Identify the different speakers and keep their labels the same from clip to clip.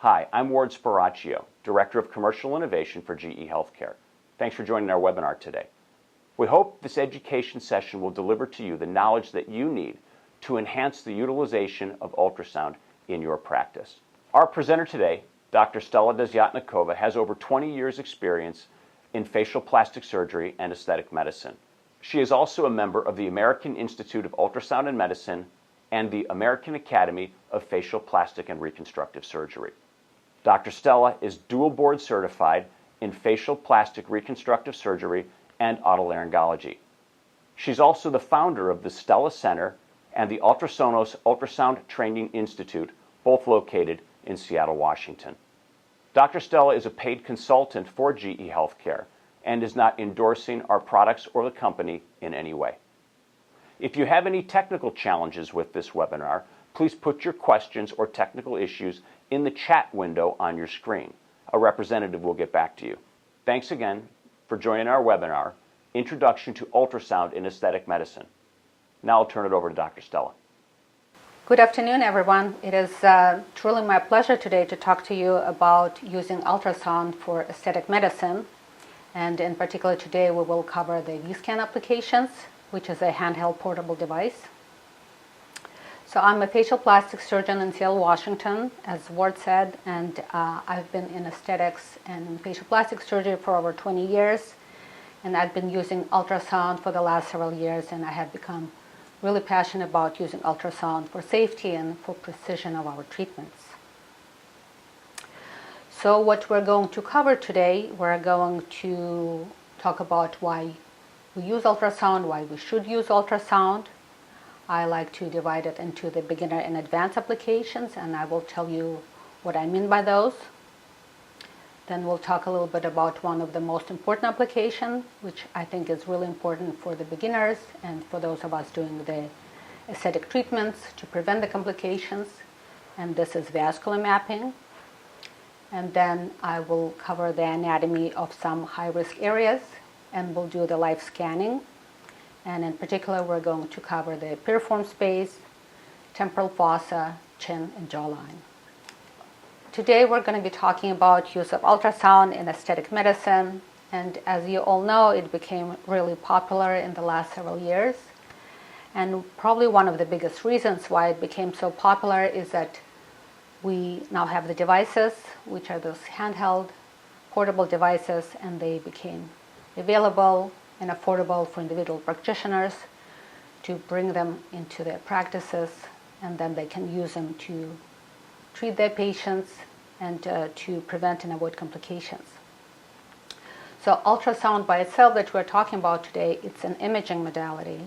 Speaker 1: Hi, I'm Ward Sparacchio, Director of Commercial Innovation for GE Healthcare. Thanks for joining our webinar today. We hope this education session will deliver to you the knowledge that you need to enhance the utilization of ultrasound in your practice. Our presenter today, Dr. Stella Dezyatnikova, has over 20 years' experience in facial plastic surgery and aesthetic medicine. She is also a member of the American Institute of Ultrasound and Medicine and the American Academy of Facial Plastic and Reconstructive Surgery. Dr. Stella is dual board certified in facial plastic reconstructive surgery and otolaryngology. She's also the founder of the Stella Center and the Ultrasonos Ultrasound Training Institute, both located in Seattle, Washington. Dr. Stella is a paid consultant for GE Healthcare and is not endorsing our products or the company in any way. If you have any technical challenges with this webinar, please put your questions or technical issues in the chat window on your screen. A representative will get back to you. Thanks again for joining our webinar, Introduction to Ultrasound in Aesthetic Medicine. Now I'll turn it over to Dr. Stella.
Speaker 2: Good afternoon, everyone. It is truly my pleasure today to talk to you about using ultrasound for aesthetic medicine. And in particular today we will cover the V-scan applications, which is a handheld portable device. So I'm a facial plastic surgeon in Seattle, Washington, as Ward said, and I've been in aesthetics and facial plastic surgery for over 20 years. And I've been using ultrasound for the last several years, and I have become really passionate about using ultrasound for safety and for precision of our treatments. So what we're going to cover today, we're going to talk about why we use ultrasound, why we should use ultrasound. I like to divide it into the beginner and advanced applications, and I will tell you what I mean by those. Then we'll talk a little bit about one of the most important applications, which I think is really important for the beginners and for those of us doing the aesthetic treatments to prevent the complications, and this is vascular mapping. And then I will cover the anatomy of some high-risk areas, and we'll do the live scanning. And in particular, we're going to cover the piriform space, temporal fossa, chin, and jawline. Today we're going to be talking about use of ultrasound in aesthetic medicine, and as you all know, it became really popular in the last several years. And probably one of the biggest reasons why it became so popular is that we now have the devices, which are those handheld portable devices, and they became available and affordable for individual practitioners to bring them into their practices, and then they can use them to treat their patients and to prevent and avoid complications. So ultrasound by itself that we're talking about today, it's an imaging modality.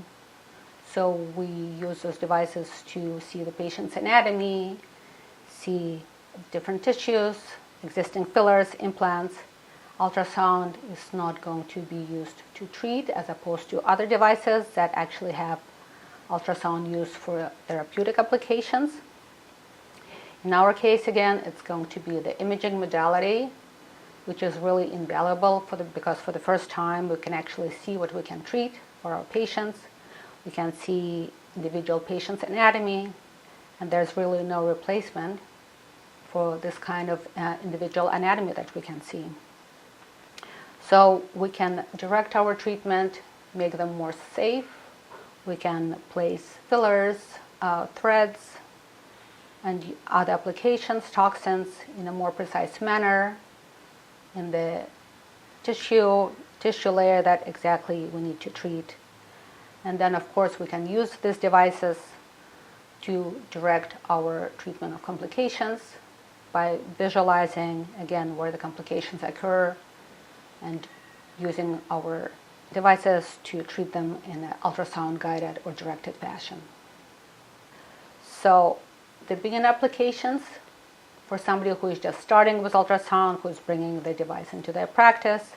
Speaker 2: So we use those devices to see the patient's anatomy, see different tissues, existing fillers, implants. Ultrasound is not going to be used to treat as opposed to other devices that actually have ultrasound used for therapeutic applications. In our case, again, it's going to be the imaging modality, which is really invaluable because for the first time we can actually see what we can treat for our patients. We can see individual patient's anatomy, and there's really no replacement for this kind of individual anatomy that we can see. So we can direct our treatment, make them more safe. We can place fillers, threads, and other applications, toxins, in a more precise manner in the tissue layer that exactly we need to treat. And then, of course, we can use these devices to direct our treatment of complications by visualizing, again, where the complications occur and using our devices to treat them in an ultrasound-guided or directed fashion. So the beginner applications for somebody who is just starting with ultrasound, who is bringing the device into their practice,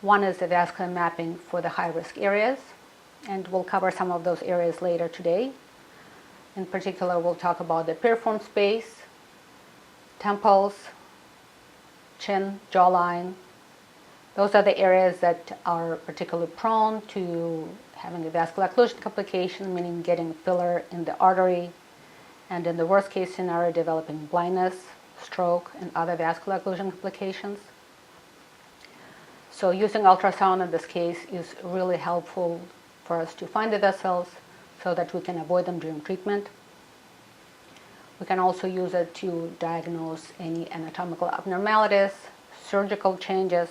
Speaker 2: one is the vascular mapping for the high-risk areas, and we'll cover some of those areas later today. In particular, we'll talk about the piriform space, temples, chin, jawline. Those are the areas that are particularly prone to having a vascular occlusion complication, meaning getting filler in the artery, and in the worst case scenario, developing blindness. stroke, and other vascular occlusion complications. So using ultrasound in this case is really helpful for us to find the vessels so that we can avoid them during treatment. We can also use it to diagnose any anatomical abnormalities, surgical changes,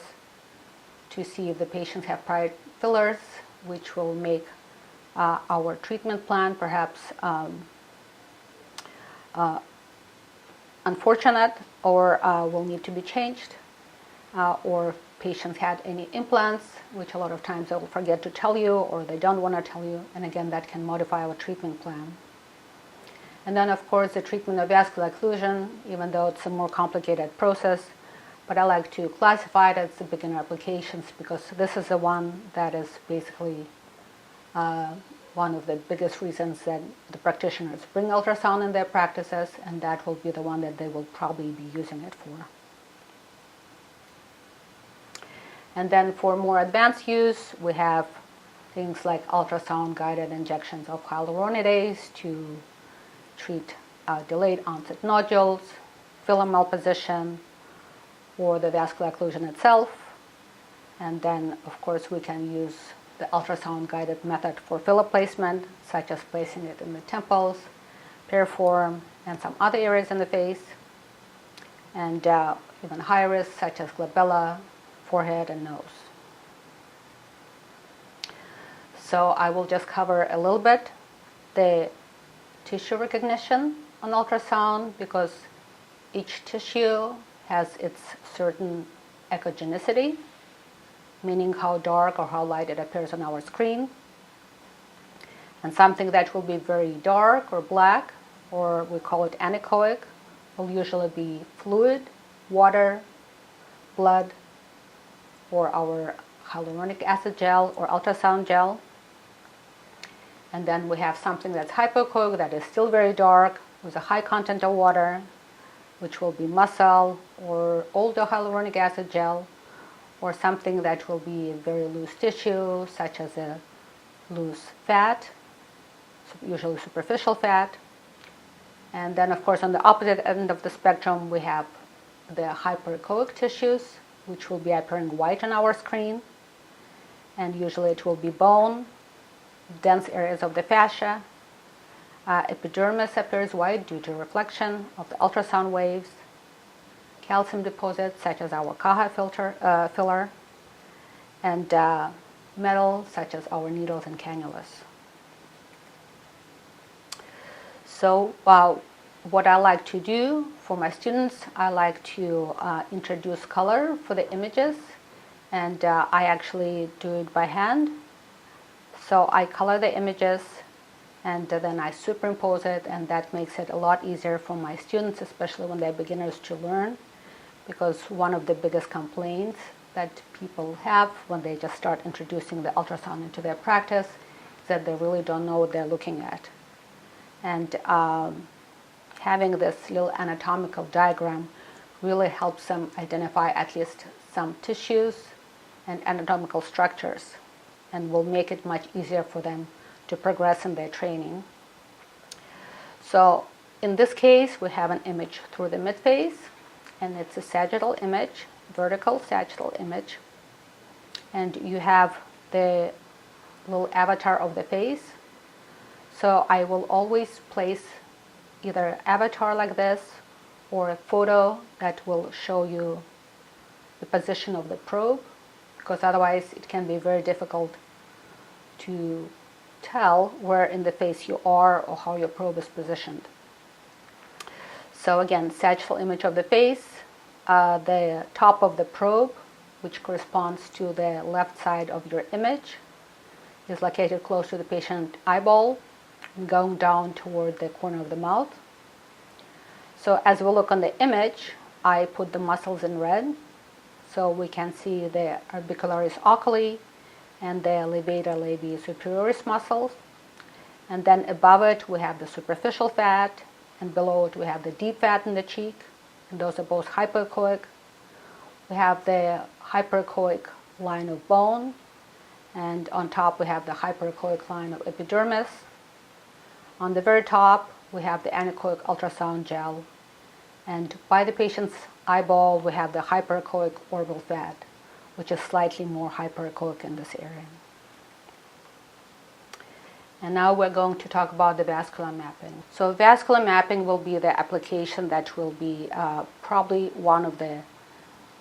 Speaker 2: to see if the patients have prior fillers, which will make our treatment plan perhaps unfortunate or will need to be changed, or patients had any implants, which a lot of times they will forget to tell you or they don't want to tell you, and again that can modify our treatment plan. And then of course the treatment of vascular occlusion, even though it's a more complicated process, but I like to classify it as the beginner applications because this is the one that is basically one of the biggest reasons that the practitioners bring ultrasound in their practices, and that will be the one that they will probably be using it for. And then for more advanced use, we have things like ultrasound-guided injections of hyaluronidase to treat delayed onset nodules, filler malposition, or the vascular occlusion itself. And then, of course, we can use the ultrasound-guided method for filler placement, such as placing it in the temples, piriform, and some other areas in the face, and even high risk, such as glabella, forehead, and nose. So I will just cover a little bit the tissue recognition on ultrasound, because each tissue has its certain echogenicity, meaning how dark or how light it appears on our screen. And something that will be very dark or black, or we call it anechoic, will usually be fluid, water, blood, or our hyaluronic acid gel or ultrasound gel. And then we have something that's hypoechoic, that is still very dark, with a high content of water, which will be muscle or older hyaluronic acid gel, or something that will be very loose tissue, such as a loose fat, usually superficial fat. And then, of course, on the opposite end of the spectrum, we have the hyperechoic tissues, which will be appearing white on our screen. And usually it will be bone, dense areas of the fascia. Epidermis appears white due to reflection of the ultrasound waves. Calcium deposits, such as our Caja filler, and metal, such as our needles and cannulas. So what I like to do for my students, I like to introduce color for the images, and I actually do it by hand. So I color the images, and then I superimpose it, and that makes it a lot easier for my students, especially when they're beginners, to learn. Because one of the biggest complaints that people have when they just start introducing the ultrasound into their practice is that they really don't know what they're looking at. And having this little anatomical diagram really helps them identify at least some tissues and anatomical structures, and will make it much easier for them to progress in their training. So in this case, we have an image through the midface, and it's a sagittal image, vertical sagittal image. And you have the little avatar of the face. So I will always place either an avatar like this or a photo that will show you the position of the probe, because otherwise it can be very difficult to tell where in the face you are or how your probe is positioned. So again, sagittal image of the face, the top of the probe, which corresponds to the left side of your image, is located close to the patient eyeball, going down toward the corner of the mouth. So as we look on the image, I put the muscles in red, so we can see the orbicularis oculi and the levator labii superioris muscles. And then above it we have the superficial fat, and below it we have the deep fat in the cheek, and those are both hypoechoic. We have the hyperechoic line of bone, and on top we have the hyperechoic line of epidermis. On the very top we have the anechoic ultrasound gel, And by the patient's eyeball, we have the hyperechoic orbital fat, which is slightly more hyperechoic in this area. And now we're going to talk about the vascular mapping. So vascular mapping will be the application that will be probably one of the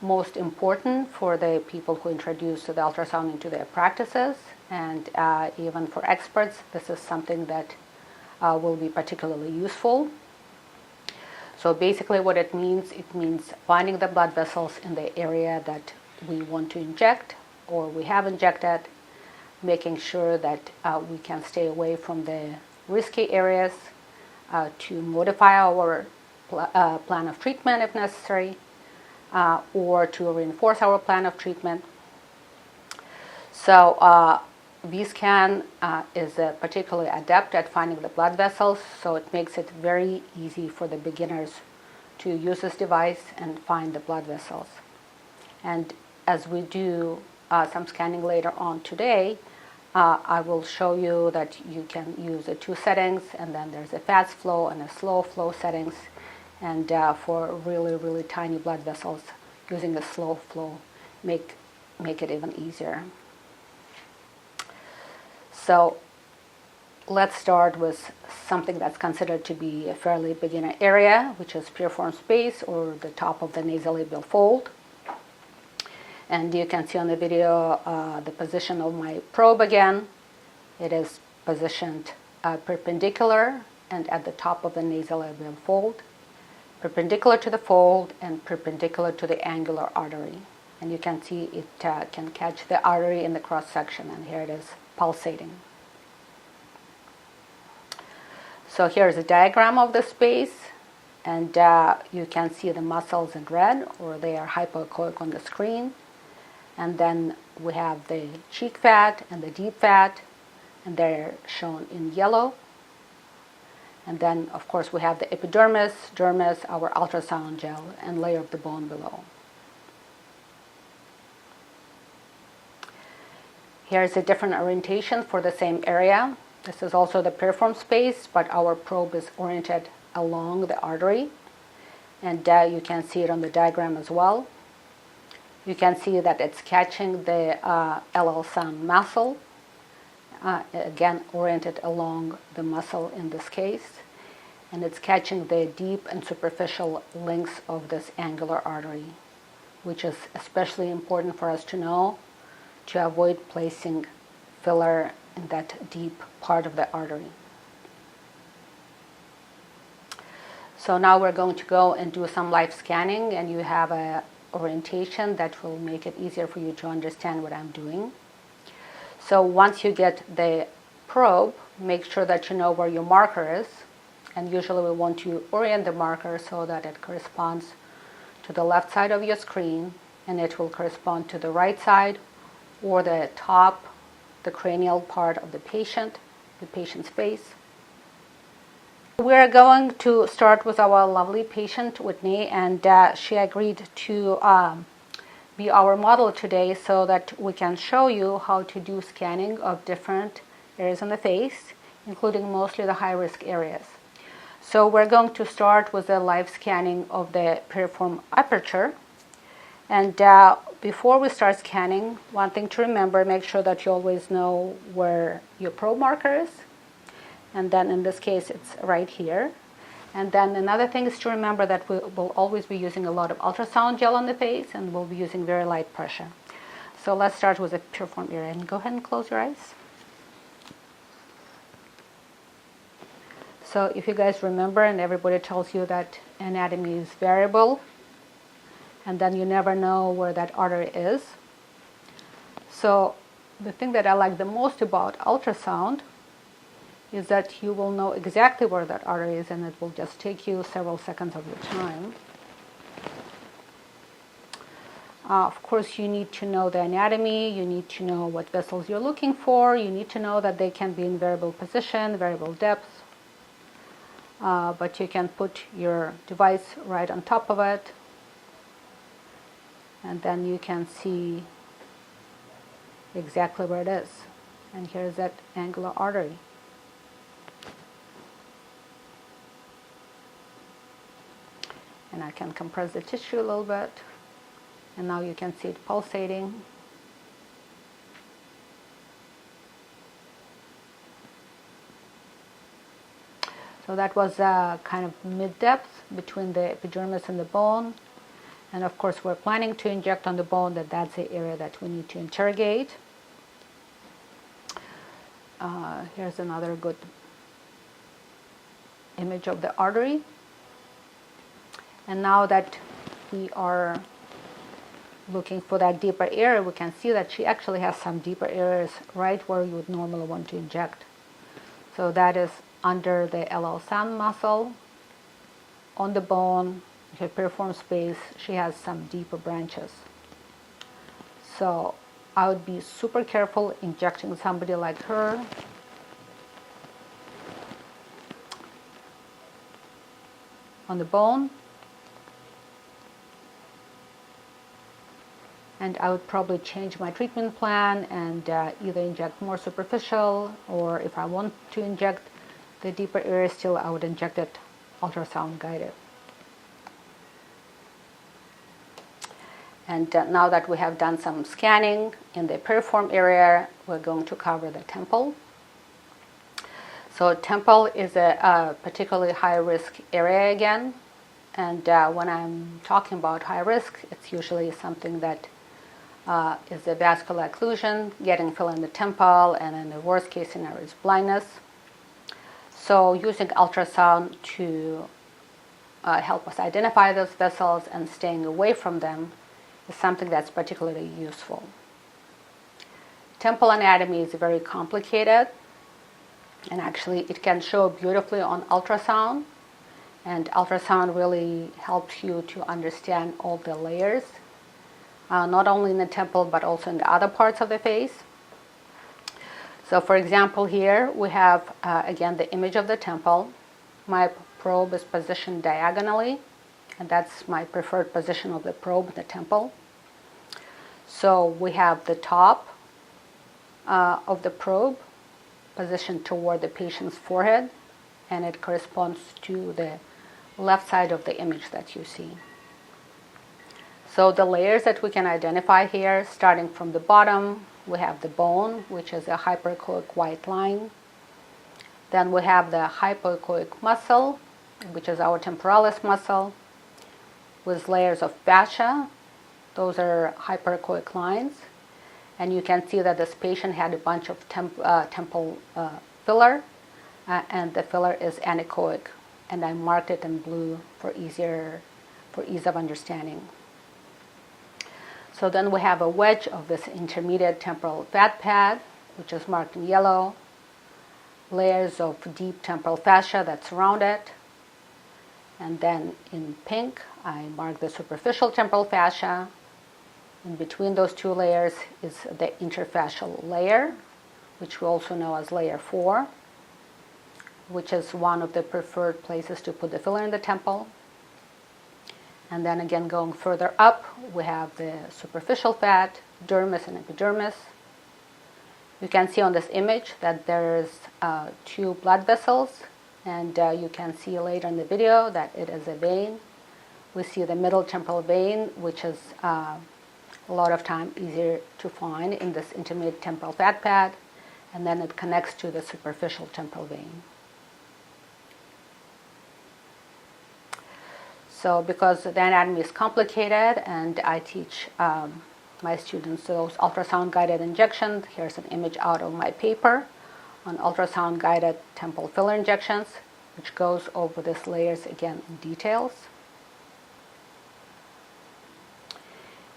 Speaker 2: most important for the people who introduce the ultrasound into their practices. And even for experts, this is something that will be particularly useful. So basically what it means finding the blood vessels in the area that we want to inject or we have injected, making sure that we can stay away from the risky areas, to modify our plan of treatment if necessary, or to reinforce our plan of treatment. So V-scan is particularly adept at finding the blood vessels, so it makes it very easy for the beginners to use this device and find the blood vessels. And as we do some scanning later on today, I will show you that you can use the two settings, and then there's a fast flow and a slow flow settings. And for really, really tiny blood vessels, using the slow flow make it even easier. So let's start with something that's considered to be a fairly beginner area, which is piriform space or the top of the nasolabial fold. And you can see on the video the position of my probe again. It is positioned perpendicular and at the top of the nasolabial fold, perpendicular to the fold and perpendicular to the angular artery. And you can see it can catch the artery in the cross section, and here it is pulsating. So here's a diagram of the space, and you can see the muscles in red, or they are hypoechoic on the screen. And then we have the cheek fat and the deep fat, and they're shown in yellow. And then, of course, we have the epidermis, dermis, our ultrasound gel, and layer of the bone below. Here's a different orientation for the same area. This is also the piriform space, but our probe is oriented along the artery. And you can see it on the diagram as well. You can see that it's catching the LL sound muscle, again oriented along the muscle in this case, and it's catching the deep and superficial links of this angular artery, which is especially important for us to know to avoid placing filler in that deep part of the artery. So now we're going to go and do some live scanning, and you have a orientation that will make it easier for you to understand what I'm doing. So once you get the probe, make sure that you know where your marker is, and usually we want to orient the marker so that it corresponds to the left side of your screen, and it will correspond to the right side or the top, the cranial part of the patient's face. We're going to start with our lovely patient, Whitney, and she agreed to be our model today so that we can show you how to do scanning of different areas on the face, including mostly the high-risk areas. So we're going to start with the live scanning of the piriform aperture. And before we start scanning, one thing to remember, make sure that you always know where your probe marker is. And then in this case, it's right here. And then another thing is to remember that we will always be using a lot of ultrasound gel on the face, and we'll be using very light pressure. So let's start with the piriform area. And go ahead and close your eyes. So if you guys remember, and everybody tells you that anatomy is variable, and then you never know where that artery is. So the thing that I like the most about ultrasound is that you will know exactly where that artery is, and it will just take you several seconds of your time. Of course, you need to know the anatomy, you need to know what vessels you're looking for, you need to know that they can be in variable position, variable depth, but you can put your device right on top of it, and then you can see exactly where it is. And here's that angular artery. And I can compress the tissue a little bit. And now you can see it pulsating. So that was kind of mid-depth between the epidermis and the bone. And of course, we're planning to inject on the bone, that's the area that we need to interrogate. Here's another good image of the artery. And now that we are looking for that deeper area, we can see that she actually has some deeper areas right where you would normally want to inject. So that is under the LL muscle, on the bone, her piriform space, she has some deeper branches. So I would be super careful injecting somebody like her. On the bone. And I would probably change my treatment plan and either inject more superficial, or if I want to inject the deeper area still, I would inject it ultrasound guided. And now that we have done some scanning in the piriform area, we're going to cover the temple. So temple is a particularly high risk area again. And when I'm talking about high risk, it's usually something that is a vascular occlusion, getting fill in the temple, and in the worst case scenario is blindness. So using ultrasound to help us identify those vessels and staying away from them is something that's particularly useful. Temple anatomy is very complicated, and actually it can show beautifully on ultrasound, and ultrasound really helps you to understand all the layers, not only in the temple but also in the other parts of the face. So for example, here we have again the image of the temple. My probe is positioned diagonally, and that's my preferred position of the probe in the temple. So we have the top of the probe positioned toward the patient's forehead, and it corresponds to the left side of the image that you see. So the layers that we can identify here, starting from the bottom, we have the bone, which is a hyperechoic white line. Then we have the hypoechoic muscle, which is our temporalis muscle, with layers of fascia. Those are hyperechoic lines. And you can see that this patient had a bunch of temple filler, and the filler is anechoic. And I marked it in blue for ease of understanding. So then we have a wedge of this intermediate temporal fat pad, which is marked in yellow, layers of deep temporal fascia that surround it, and then in pink I mark the superficial temporal fascia. In between those two layers is the interfascial layer, which we also know as layer 4, which is one of the preferred places to put the filler in the temple. And then again, going further up, we have the superficial fat, dermis and epidermis. You can see on this image that there's 2 blood vessels, and you can see later in the video that it is a vein. We see the middle temporal vein, which is a lot of time easier to find in this intermediate temporal fat pad, and then it connects to the superficial temporal vein. So because the anatomy is complicated and I teach my students those ultrasound-guided injections, here's an image out of my paper on ultrasound-guided temple filler injections, which goes over these layers again in details.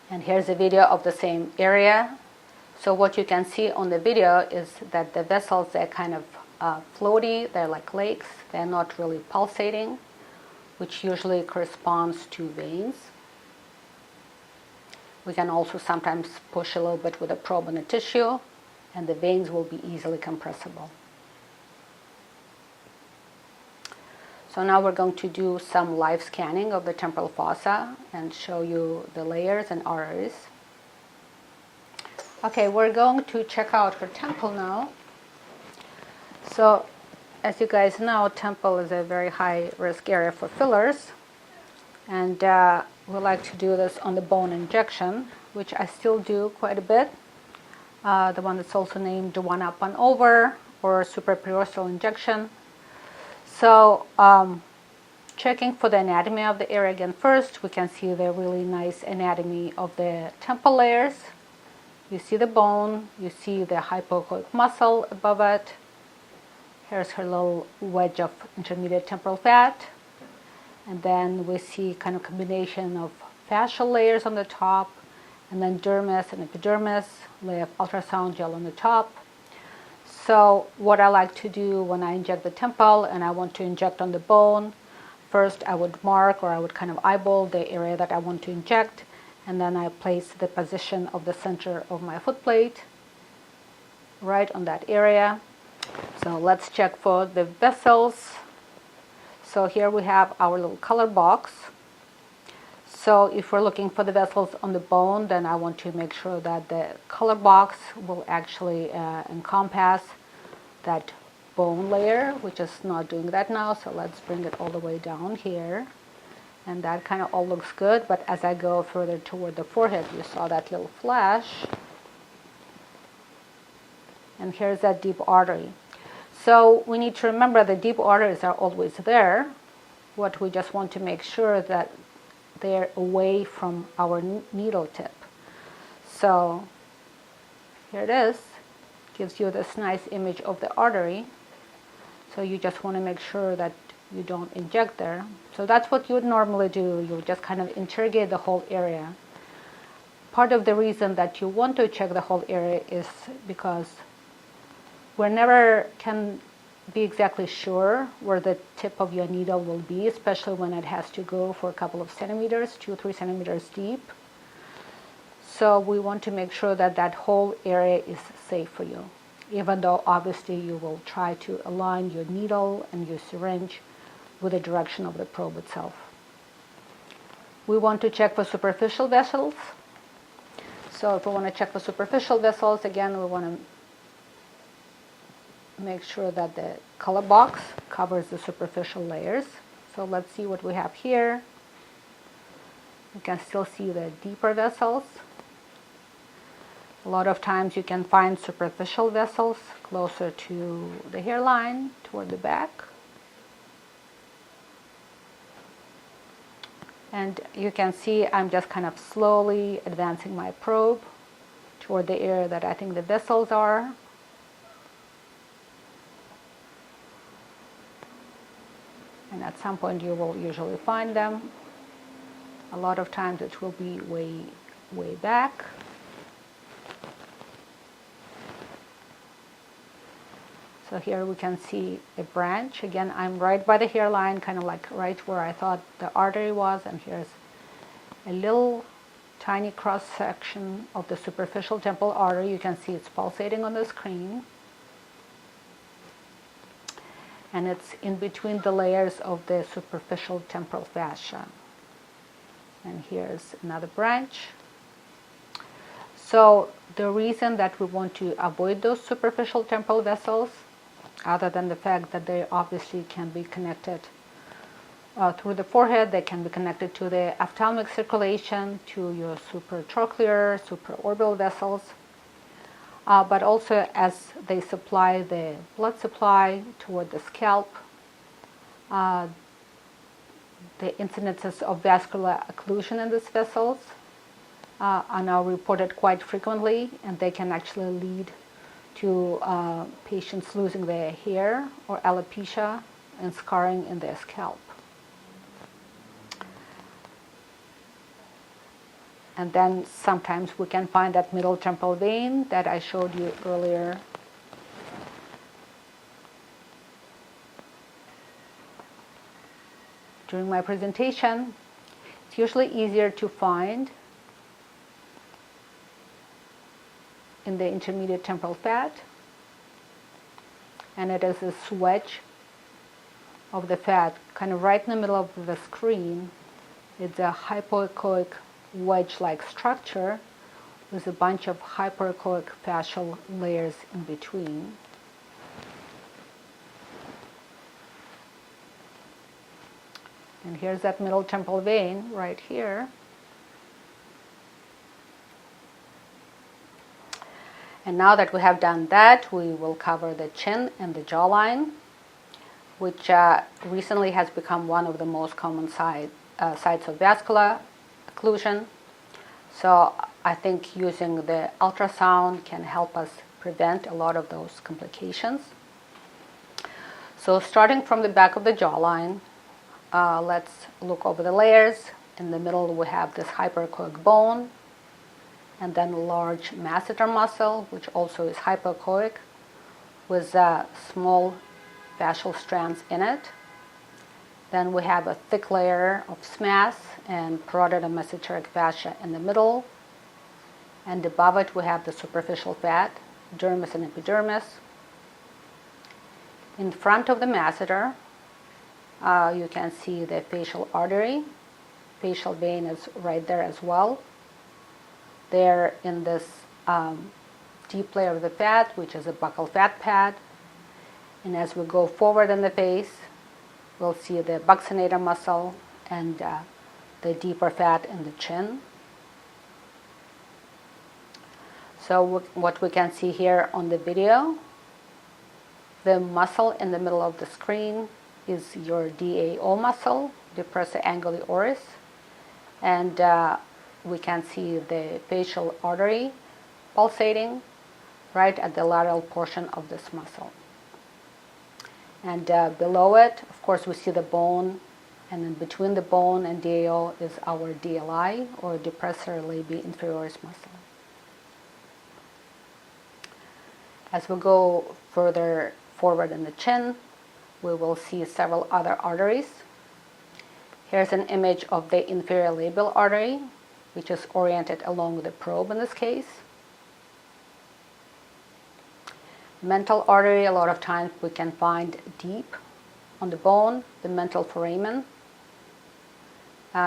Speaker 2: And here's a video of the same area. So what you can see on the video is that the vessels, they're kind of floaty, they're like lakes, they're not really pulsating, which usually corresponds to veins. We can also sometimes push a little bit with a probe in the tissue, and the veins will be easily compressible. So now we're going to do some live scanning of the temporal fossa and show you the layers and arteries. Okay, we're going to check out her temple now. So as you guys know, temple is a very high risk area for fillers. And we like to do this on the bone injection, which I still do quite a bit. The one that's also named the 1 up and over or supraperiosteal injection. So checking for the anatomy of the area again first, we can see the really nice anatomy of the temple layers. You see the bone, you see the hypoechoic muscle above it. Here's her little wedge of intermediate temporal fat. And then we see kind of combination of fascial layers on the top, and then dermis and epidermis, layer of ultrasound gel on the top. So what I like to do when I inject the temple and I want to inject on the bone, first I would mark or I would kind of eyeball the area that I want to inject, and then I place the position of the center of my foot plate right on that area. So let's check for the vessels. So here we have our little color box. So if we're looking for the vessels on the bone, then I want to make sure that the color box will actually encompass that bone layer, which is not doing that now. So let's bring it all the way down here. And that kind of all looks good. But as I go further toward the forehead, you saw that little flash. And here's that deep artery. So we need to remember the deep arteries are always there. What we just want to make sure that they're away from our needle tip. So here it is. Gives you this nice image of the artery. So you just want to make sure that you don't inject there. So that's what you would normally do. You just kind of interrogate the whole area. Part of the reason that you want to check the whole area is because we never can be exactly sure where the tip of your needle will be, especially when it has to go for a couple of centimeters, 2 or 3 centimeters deep. So we want to make sure that that whole area is safe for you, even though obviously you will try to align your needle and your syringe with the direction of the probe itself. We want to check for superficial vessels. So if we want to check for superficial vessels, again, we want to make sure that the color box covers the superficial layers. So let's see what we have here. You can still see the deeper vessels. A lot of times you can find superficial vessels closer to the hairline, toward the back. And you can see I'm just kind of slowly advancing my probe toward the area that I think the vessels are. And at some point you will usually find them. A lot of times it will be way back. So here we can see a branch. Again, I'm right by the hairline, kind of like right where I thought the artery was. And here's a little tiny cross section of the superficial temporal artery. You can see it's pulsating on the screen. And it's in between the layers of the superficial temporal fascia. And here's another branch. So the reason that we want to avoid those superficial temporal vessels, other than the fact that they obviously can be connected through the forehead, they can be connected to the ophthalmic circulation, to your supratrochlear, supraorbital vessels, but also as they supply the blood supply toward the scalp, the incidences of vascular occlusion in these vessels are now reported quite frequently, and they can actually lead to patients losing their hair or alopecia and scarring in their scalp. And then sometimes we can find that middle temporal vein that I showed you earlier. During my presentation, it's usually easier to find in the intermediate temporal fat, and it is this wedge of the fat, kind of right in the middle of the screen. It's a hypoechoic wedge-like structure with a bunch of hyperechoic fascial layers in between. And here's that middle temporal vein right here. And now that we have done that, we will cover the chin and the jawline, which recently has become one of the most common sites of vascular occlusion. So I think using the ultrasound can help us prevent a lot of those complications. So starting from the back of the jawline, let's look over the layers. In the middle we have this hyperechoic bone, and then a large masseter muscle, which also is hyperechoic, with small fascial strands in it. Then we have a thick layer of SMAS and parotid and mesenteric fascia in the middle. And above it we have the superficial fat, dermis and epidermis. In front of the masseter, you can see the facial artery. Facial vein is right there as well. They're in this deep layer of the fat, which is a buccal fat pad. And as we go forward in the face, we'll see the buccinator muscle and the deeper fat in the chin. So what we can see here on the video, the muscle in the middle of the screen is your DAO muscle, depressor anguli oris, and we can see the facial artery pulsating right at the lateral portion of this muscle. And below it, of course, we see the bone, and in between the bone and DAO is our DLI, or depressor labii inferioris muscle. As we go further forward in the chin, we will see several other arteries. Here's an image of the inferior labial artery, which is oriented along the probe in this case. Mental artery, a lot of times we can find deep on the bone, the mental foramen.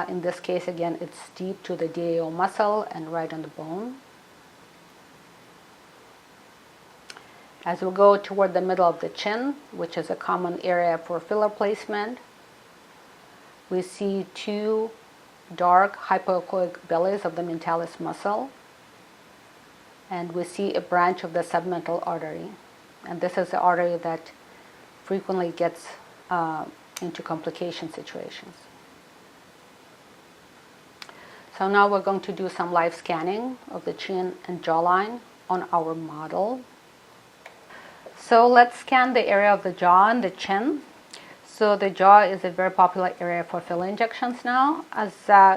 Speaker 2: In this case, again, it's deep to the DAO muscle and right on the bone. As we go toward the middle of the chin, which is a common area for filler placement, we see two dark hypoechoic bellies of the mentalis muscle, and we see a branch of the submental artery. And this is the artery that frequently gets into complication situations. So now we're going to do some live scanning of the chin and jawline on our model. So let's scan the area of the jaw and the chin. So the jaw is a very popular area for filler injections now, as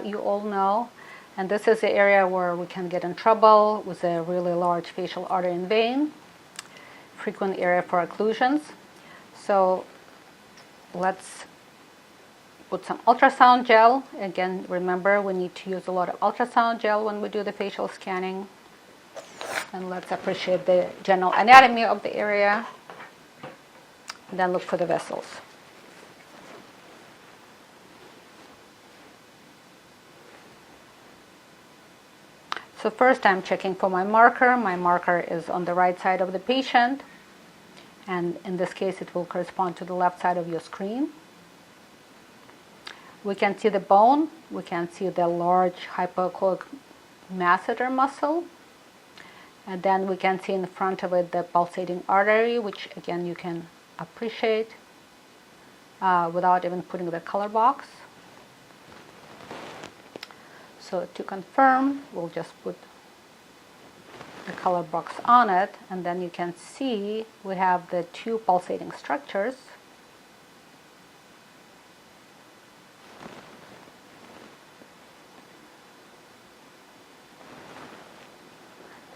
Speaker 2: you all know. And this is the area where we can get in trouble with a really large facial artery and vein, frequent area for occlusions. So let's put some ultrasound gel. Again, remember, we need to use a lot of ultrasound gel when we do the facial scanning. And let's appreciate the general anatomy of the area. And then look for the vessels. So first I'm checking for my marker. My marker is on the right side of the patient. And in this case, it will correspond to the left side of your screen. We can see the bone. We can see the large hypoechoic masseter muscle. And then we can see in front of it the pulsating artery, which again you can appreciate without even putting the color box. So to confirm, we'll just put the color box on it, and then you can see we have the two pulsating structures.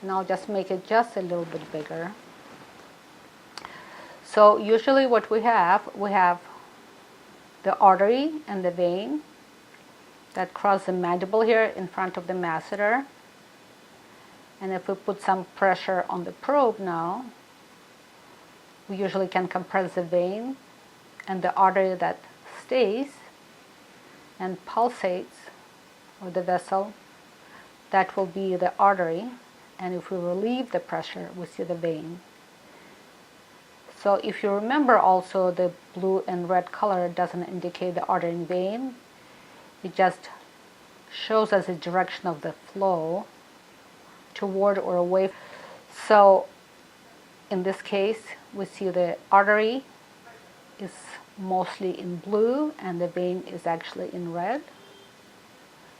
Speaker 2: And I'll just make it just a little bit bigger. So usually what we have the artery and the vein that cross the mandible here in front of the masseter. And if we put some pressure on the probe now, we usually can compress the vein, and the artery that stays and pulsates, or the vessel, that will be the artery. And if we relieve the pressure, we see the vein. So if you remember also, the blue and red color doesn't indicate the artery and vein. It just shows us the direction of the flow toward or away. So in this case, we see the artery is mostly in blue and the vein is actually in red.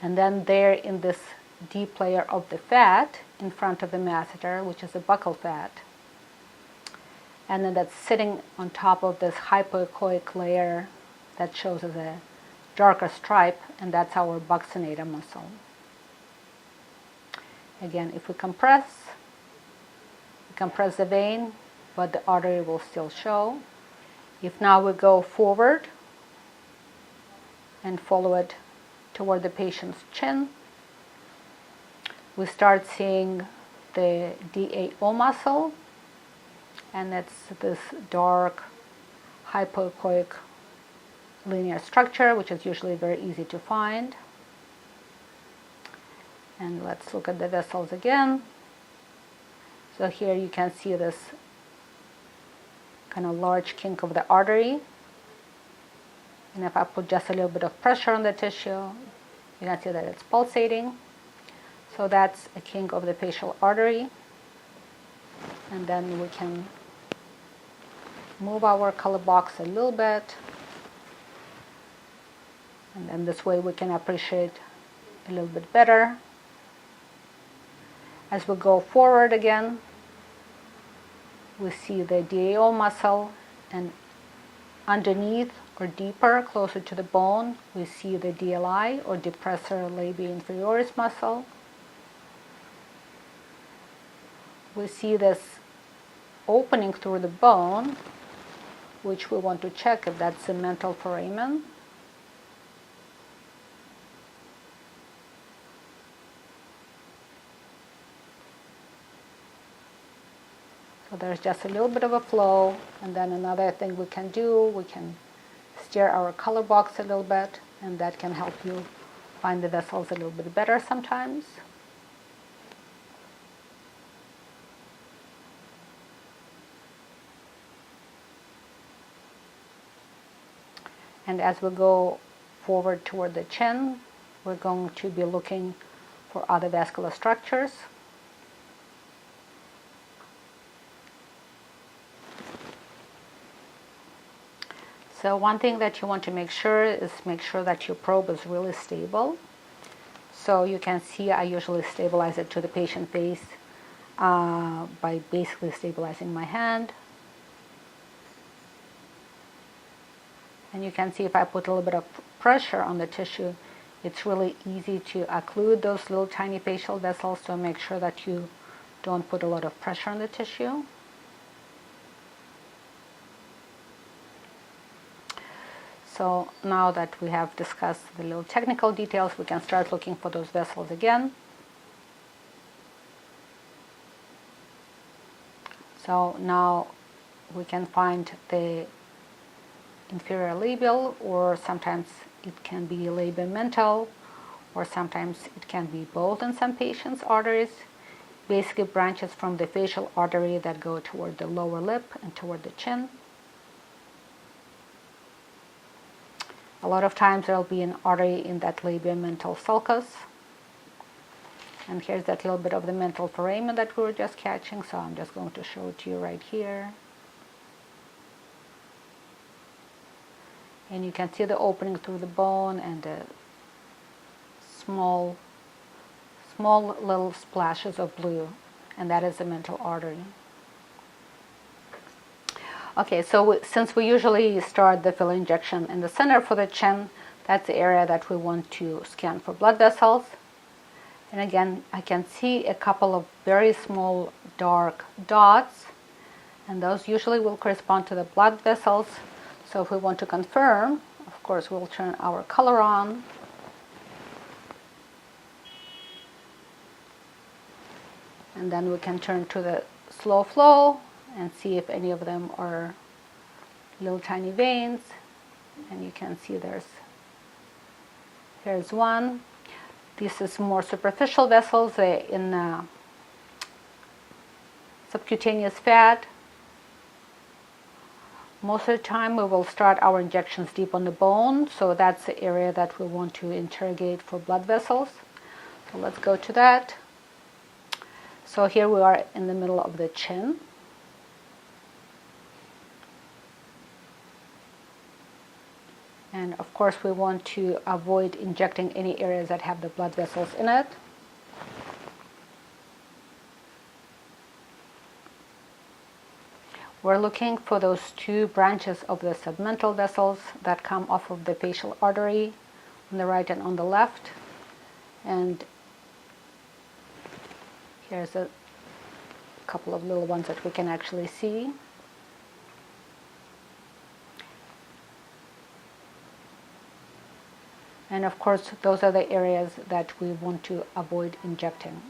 Speaker 2: And then there in this deep layer of the fat in front of the masseter, which is a buccal fat, and then that's sitting on top of this hypoechoic layer that shows as a darker stripe, and that's our buccinator muscle. Again, if we compress the vein, but the artery will still show. If now we go forward and follow it toward the patient's chin, we start seeing the DAO muscle, and it's this dark hypoechoic linear structure, which is usually very easy to find. And let's look at the vessels again. So here you can see this kind of large kink of the artery. And if I put just a little bit of pressure on the tissue, you can see that it's pulsating. So that's a kink of the facial artery. And then we can move our color box a little bit. And then this way we can appreciate a little bit better. As we go forward again, we see the DAO muscle, and underneath or deeper, closer to the bone, we see the DLI or depressor labii inferioris muscle. We see this opening through the bone, which we want to check if that's the mental foramen. So there's just a little bit of a flow, and then another thing we can do, we can steer our color box a little bit, and that can help you find the vessels a little bit better sometimes. And as we go forward toward the chin, we're going to be looking for other vascular structures. So one thing that you want to make sure that your probe is really stable. So you can see I usually stabilize it to the patient face by basically stabilizing my hand. And you can see if I put a little bit of pressure on the tissue, it's really easy to occlude those little tiny facial vessels, so make sure that you don't put a lot of pressure on the tissue. So now that we have discussed the little technical details, we can start looking for those vessels again. So now we can find the inferior labial, or sometimes it can be labiamental, or sometimes it can be both in some patients' arteries. Basically branches from the facial artery that go toward the lower lip and toward the chin. A lot of times there will be an artery in that labiamental sulcus. And here's that little bit of the mental foramen that we were just catching, so I'm just going to show it to you right here. And you can see the opening through the bone and the small little splashes of blue, and that is the mental artery. Okay, so since we usually start the filler injection in the center for the chin, that's the area that we want to scan for blood vessels. And again, I can see a couple of very small dark dots, and those usually will correspond to the blood vessels. So if we want to confirm, of course, we'll turn our color on. And then we can turn to the slow flow and see if any of them are little tiny veins. And you can see here's one. This is more superficial vessels in subcutaneous fat. Most of the time we will start our injections deep on the bone, so that's the area that we want to interrogate for blood vessels. So let's go to that. So here we are in the middle of the chin. And of course we want to avoid injecting any areas that have the blood vessels in it. We're looking for those two branches of the submental vessels that come off of the facial artery on the right and on the left. And here's a couple of little ones that we can actually see. And of course, those are the areas that we want to avoid injecting.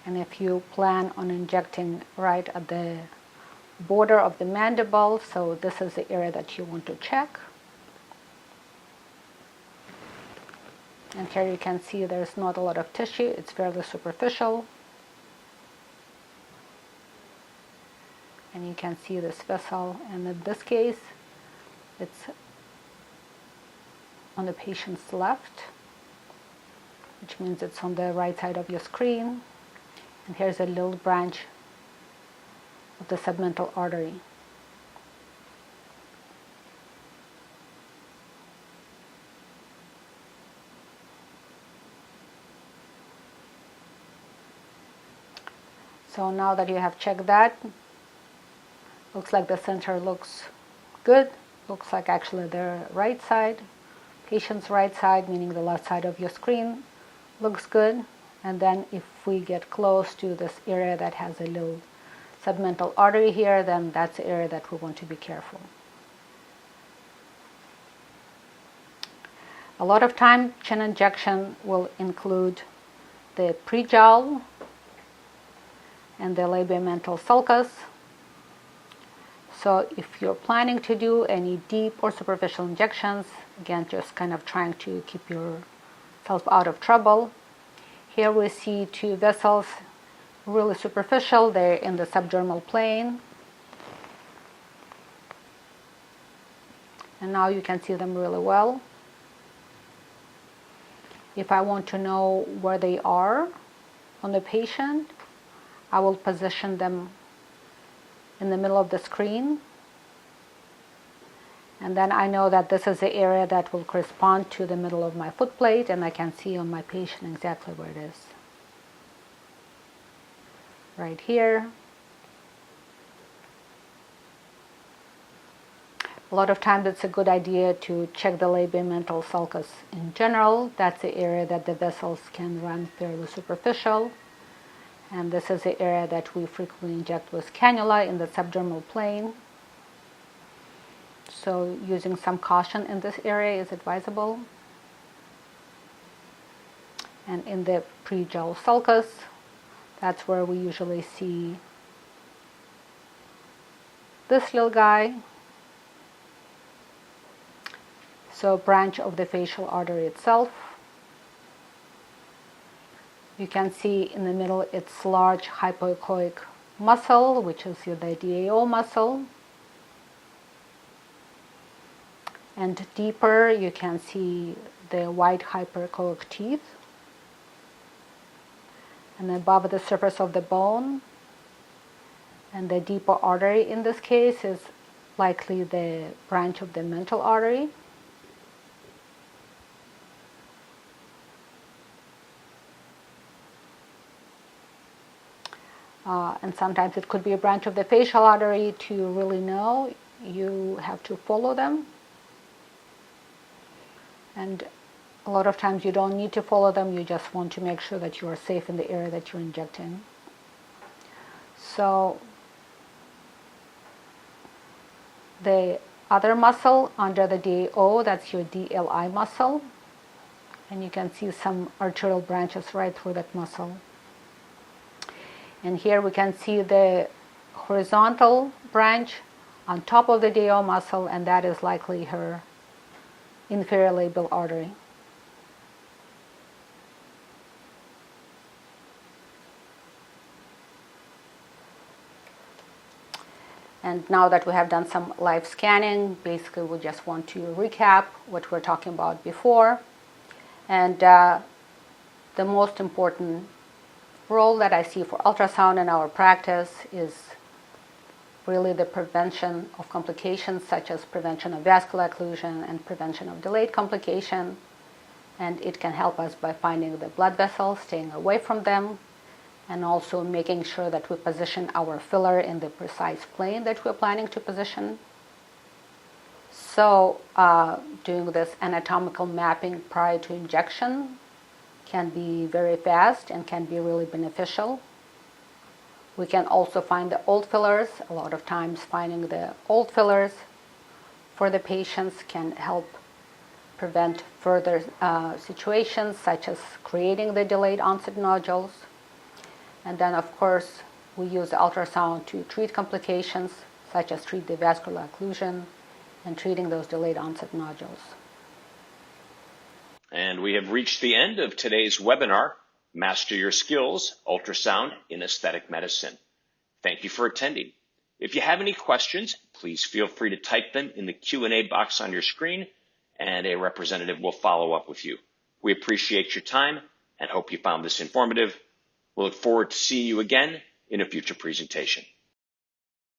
Speaker 2: And if you plan on injecting right at the border of the mandible, so this is the area that you want to check. And here you can see there's not a lot of tissue, it's fairly superficial. And you can see this vessel, and in this case, it's on the patient's left, which means it's on the right side of your screen. And here's a little branch of the submental artery. So now that you have checked that, looks like the center looks good. Looks like actually the right side, patient's right side, meaning the left side of your screen, looks good. And then if we get close to this area that has a little submental artery here, then that's the area that we want to be careful. A lot of time, chin injection will include the pre-jowl and the labiomental sulcus. So if you're planning to do any deep or superficial injections, again, just kind of trying to keep yourself out of trouble. Here we see two vessels, really superficial. They're in the subdermal plane. And now you can see them really well. If I want to know where they are on the patient, I will position them in the middle of the screen. And then I know that this is the area that will correspond to the middle of my foot plate, and I can see on my patient exactly where it is. Right here. A lot of times it's a good idea to check the labiomental sulcus in general. That's the area that the vessels can run fairly superficial. And this is the area that we frequently inject with cannula in the subdermal plane. So using some caution in this area is advisable. And in the pre-jowl sulcus, that's where we usually see this little guy. So branch of the facial artery itself. You can see in the middle it's large hypoechoic muscle, which is the DAO muscle. And deeper, you can see the white hyperechoic teeth. And above the surface of the bone, and the deeper artery in this case is likely the branch of the mental artery. And sometimes it could be a branch of the facial artery. To really know, you have to follow them. And a lot of times you don't need to follow them, you just want to make sure that you are safe in the area that you're injecting. So the other muscle under the DAO, that's your DLI muscle. And you can see some arterial branches right through that muscle. And here we can see the horizontal branch on top of the DAO muscle, and that is likely her inferior labial artery. And now that we have done some live scanning, basically we just want to recap what we're talking about before. And the most important role that I see for ultrasound in our practice is really the prevention of complications, such as prevention of vascular occlusion and prevention of delayed complication. And it can help us by finding the blood vessels, staying away from them, and also making sure that we position our filler in the precise plane that we're planning to position. So doing this anatomical mapping prior to injection can be very fast and can be really beneficial. We can also find the old fillers. A lot of times finding the old fillers for the patients can help prevent further situations such as creating the delayed onset nodules. And then of course we use the ultrasound to treat complications such as treat the vascular occlusion and treating those delayed onset nodules.
Speaker 1: And we have reached the end of today's webinar, Master Your Skills, Ultrasound in Aesthetic Medicine. Thank you for attending. If you have any questions, please feel free to type them in the Q&A box on your screen, and a representative will follow up with you. We appreciate your time and hope you found this informative. We'll look forward to seeing you again in a future presentation.